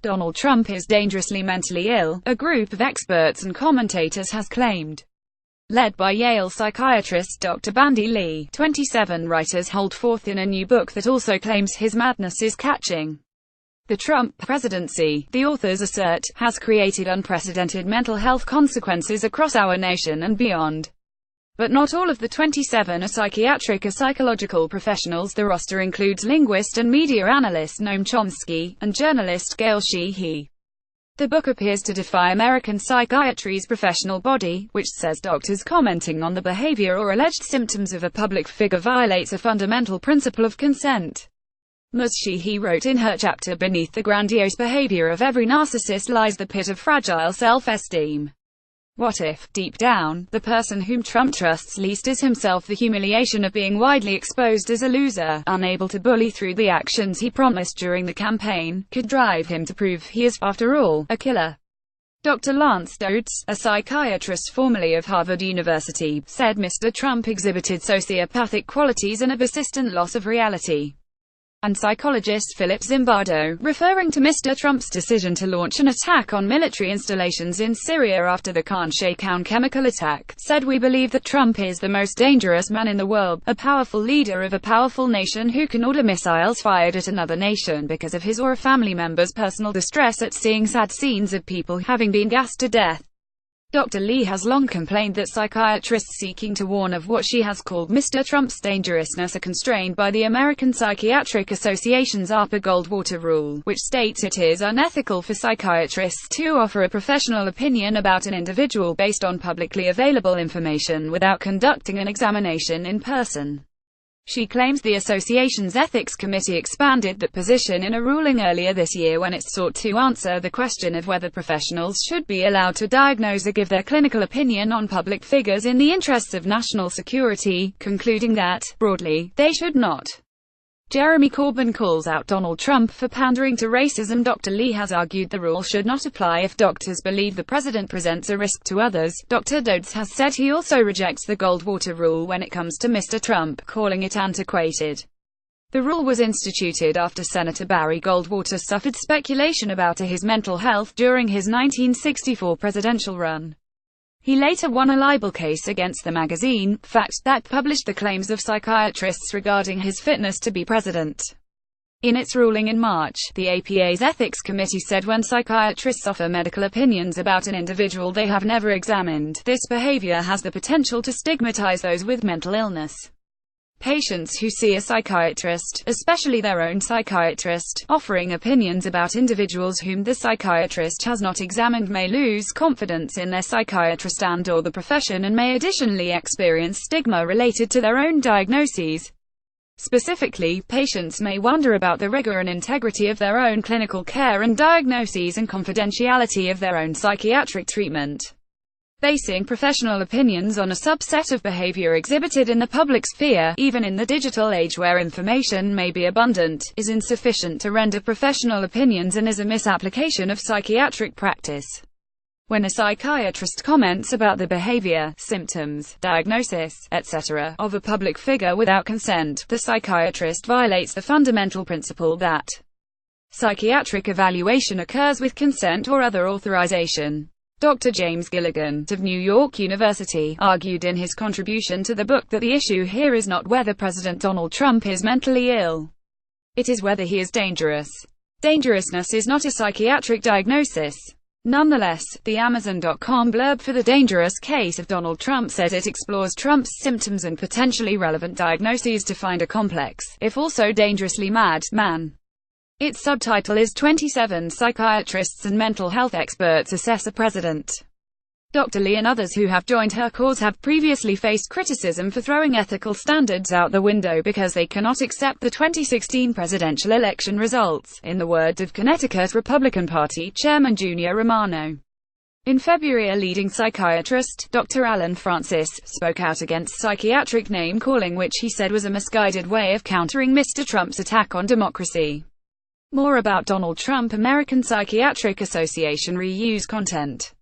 Donald Trump is dangerously mentally ill, a group of experts and commentators has claimed. Led by Yale psychiatrist Dr. Bandy Lee, 27 writers hold forth in a new book that also claims his madness is catching. The Trump presidency, the authors assert, has created unprecedented mental health consequences across our nation and beyond. But not all of the 27 are psychiatric or psychological professionals. The roster includes linguist and media analyst Noam Chomsky, and journalist Gail Sheehy. The book appears to defy American psychiatry's professional body, which says doctors commenting on the behavior or alleged symptoms of a public figure violates a fundamental principle of consent. Ms. Sheehy wrote in her chapter, "Beneath the grandiose behavior of every narcissist lies the pit of fragile self-esteem. What if, deep down, the person whom Trump trusts least is himself? The humiliation of being widely exposed as a loser, unable to bully through the actions he promised during the campaign, could drive him to prove he is, after all, a killer." Dr. Lance Dodds, a psychiatrist formerly of Harvard University, said Mr. Trump exhibited sociopathic qualities and a persistent loss of reality. And psychologist Philip Zimbardo, referring to Mr. Trump's decision to launch an attack on military installations in Syria after the Khan Sheikhoun chemical attack, said, "We believe that Trump is the most dangerous man in the world, a powerful leader of a powerful nation who can order missiles fired at another nation because of his or a family member's personal distress at seeing sad scenes of people having been gassed to death." Dr. Lee has long complained that psychiatrists seeking to warn of what she has called Mr. Trump's dangerousness are constrained by the American Psychiatric Association's APA Goldwater rule, which states it is unethical for psychiatrists to offer a professional opinion about an individual based on publicly available information without conducting an examination in person. She claims the association's ethics committee expanded that position in a ruling earlier this year when it sought to answer the question of whether professionals should be allowed to diagnose or give their clinical opinion on public figures in the interests of national security, concluding that, broadly, they should not. Jeremy Corbyn calls out Donald Trump for pandering to racism. Dr. Lee has argued the rule should not apply if doctors believe the president presents a risk to others. Dr. Dodds has said he also rejects the Goldwater rule when it comes to Mr. Trump, calling it antiquated. The rule was instituted after Senator Barry Goldwater suffered speculation about his mental health during his 1964 presidential run. He later won a libel case against the magazine, Fact, that published the claims of psychiatrists regarding his fitness to be president. In its ruling in March, the APA's Ethics Committee said when psychiatrists offer medical opinions about an individual they have never examined, this behavior has the potential to stigmatize those with mental illness. Patients who see a psychiatrist, especially their own psychiatrist, offering opinions about individuals whom the psychiatrist has not examined may lose confidence in their psychiatrist and/or the profession and may additionally experience stigma related to their own diagnoses. Specifically, patients may wonder about the rigor and integrity of their own clinical care and diagnoses and confidentiality of their own psychiatric treatment. Basing professional opinions on a subset of behavior exhibited in the public sphere, even in the digital age where information may be abundant, is insufficient to render professional opinions and is a misapplication of psychiatric practice. When a psychiatrist comments about the behavior, symptoms, diagnosis, etc., of a public figure without consent, the psychiatrist violates the fundamental principle that psychiatric evaluation occurs with consent or other authorization. Dr. James Gilligan, of New York University, argued in his contribution to the book that the issue here is not whether President Donald Trump is mentally ill. It is whether he is dangerous. Dangerousness is not a psychiatric diagnosis. Nonetheless, the Amazon.com blurb for the dangerous case of Donald Trump says it explores Trump's symptoms and potentially relevant diagnoses to find a complex, if also dangerously mad, man. Its subtitle is 27 Psychiatrists and Mental Health Experts Assess a President. Dr. Lee and others who have joined her cause have previously faced criticism for throwing ethical standards out the window because they cannot accept the 2016 presidential election results, in the words of Connecticut Republican Party Chairman Junior Romano. In February, a leading psychiatrist, Dr. Alan Francis, spoke out against psychiatric name-calling, which he said was a misguided way of countering Mr. Trump's attack on democracy. More about Donald Trump. American Psychiatric Association reuse content.